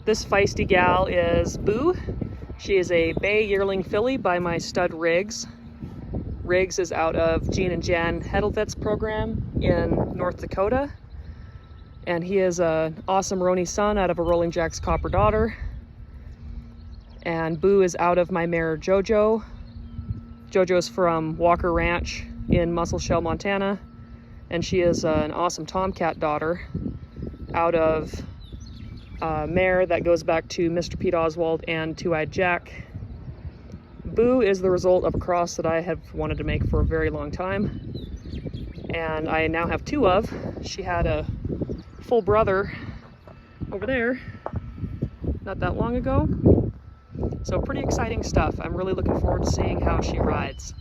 This feisty gal is Boo. She is a Bay yearling filly by my stud Riggs. Riggs is out of Gene and Jan Hedelvet's program in North Dakota. And he is an awesome Roany son out of a Rolling Jack's Copper Daughter. And Boo is out of my mare JoJo. JoJo's from Walker Ranch in Muscle Shell, Montana. And she is an awesome Tomcat daughter out of a mare that goes back to Mr. Pete Oswald and Two-Eyed Jack. Boo is the result of a cross that I have wanted to make for a very long time. And I now have two of. She had a full brother over there not that long ago. So pretty exciting stuff. I'm really looking forward to seeing how she rides.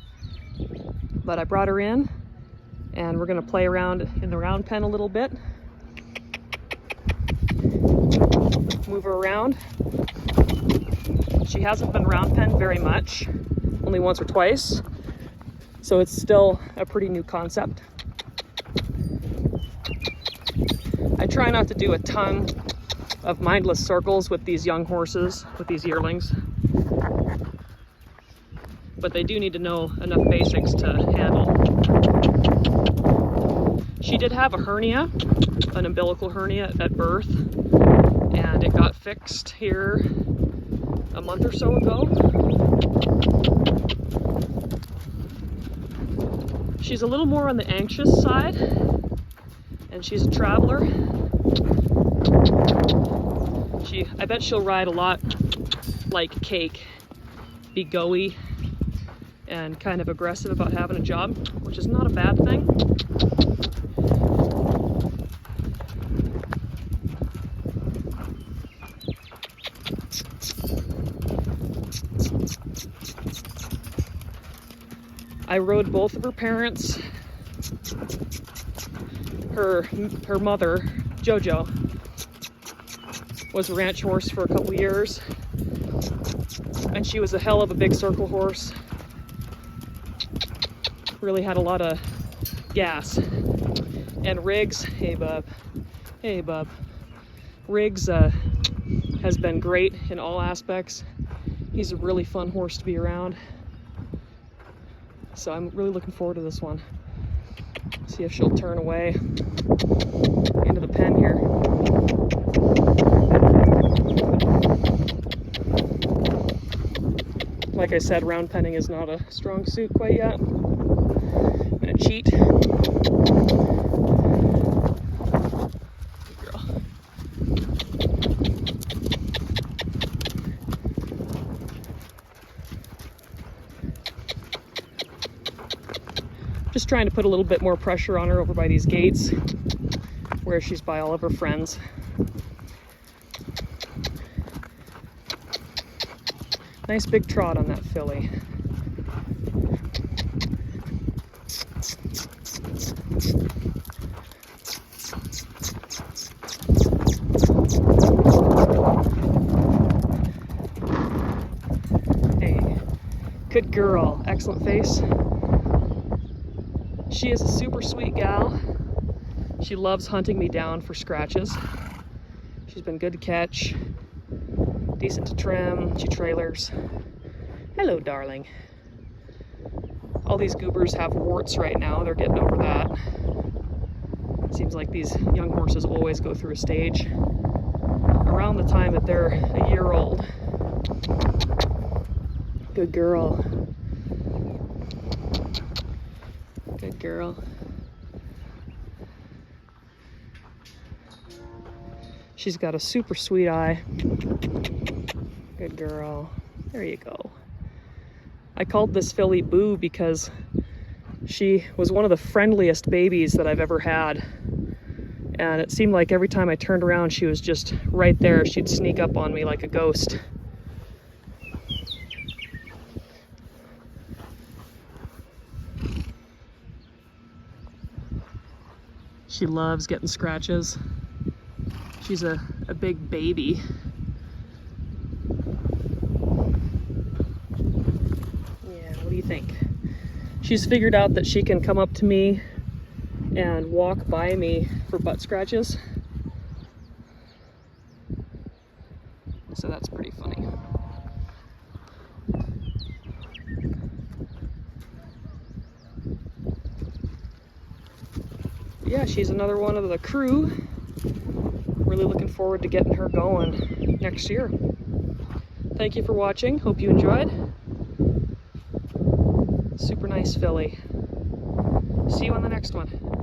But I brought her in and we're gonna play around in the round pen a little bit. Move her around. She hasn't been round penned very much, only once or twice. So it's still a pretty new concept. I try not to do a ton of mindless circles with these young horses, with these yearlings. But they do need to know enough basics to handle. She did have a hernia, an umbilical hernia at birth, and it got fixed here a month or so ago. She's a little more on the anxious side, and she's a traveler. I bet she'll ride a lot like Cake, be go-y and kind of aggressive about having a job, which is not a bad thing. I rode both of her parents. Her mother, JoJo, was a ranch horse for a couple years, and she was a hell of a big circle horse. Really had a lot of gas. And Riggs, hey bub, Riggs has been great in all aspects. He's a really fun horse to be around. So I'm really looking forward to this one. See if she'll turn away into the pen here. Like I said, round penning is not a strong suit quite yet. I'm gonna cheat. Good girl. Just trying to put a little bit more pressure on her over by these gates where she's by all of her friends. Nice big trot on that filly. Hey, good girl, excellent face. She is a super sweet gal. She loves hunting me down for scratches. She's been good to catch, decent to trim. She trailers. Hello, darling. All these goobers have warts right now. They're getting over that. Seems like these young horses always go through a stage around the time that they're a year old. Good girl. Good girl. She's got a super sweet eye. Good girl. There you go. I called this filly Boo because she was one of the friendliest babies that I've ever had. And it seemed like every time I turned around, she was just right there. She'd sneak up on me like a ghost. She loves getting scratches. She's a big baby. Yeah, what do you think? She's figured out that she can come up to me and walk by me for butt scratches. that's pretty funny. Yeah, she's another one of the crew. Really looking forward to getting her going next year. Thank you for watching. Hope you enjoyed. Super nice filly. See you on the next one.